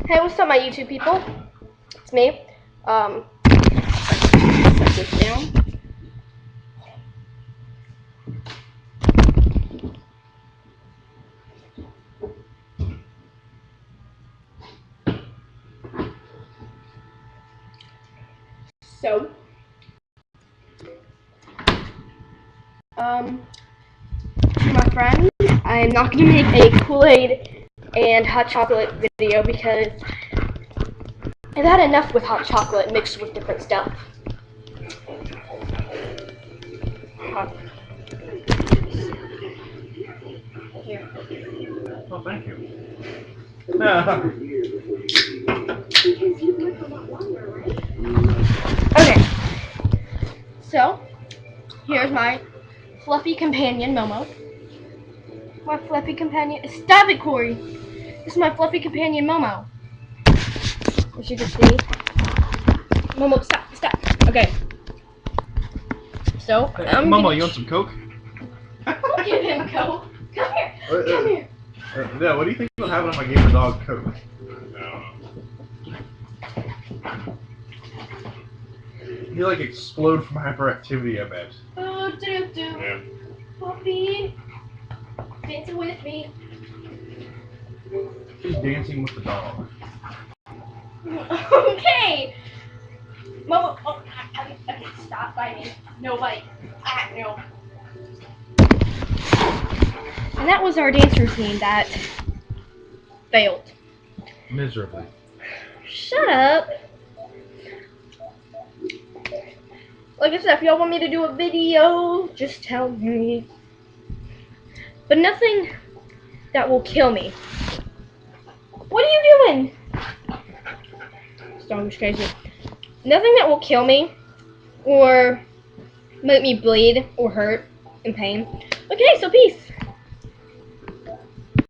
Hey, what's up, my YouTube people? It's me. Set this down. So, to my friends, I'm not going to make a Kool-Aid and hot chocolate video because I've had enough with hot chocolate mixed with different stuff. Here. Oh, thank you. Okay, so here's my fluffy companion, Momo. My fluffy companion. Stop it, Corey! This is my fluffy companion, Momo. As you can see. Momo, stop. Okay. So, Momo, you want some Coke? Don't give him Coke. Come here. Yeah, what do you think will happen if I gave the dog Coke? He'll like explode from hyperactivity, I bet. Oh, Yeah. Puppy. Dancing with me. She's dancing with the dog. Okay. Momo, okay, stop biting. No bite. No. And that was our dance routine that failed. Miserably. Shut up. Like I said, if y'all want me to do a video, just tell me. But nothing that will kill me. What are you doing? Storm's crazy. Nothing that will kill me or make me bleed or hurt in pain. Okay, so peace.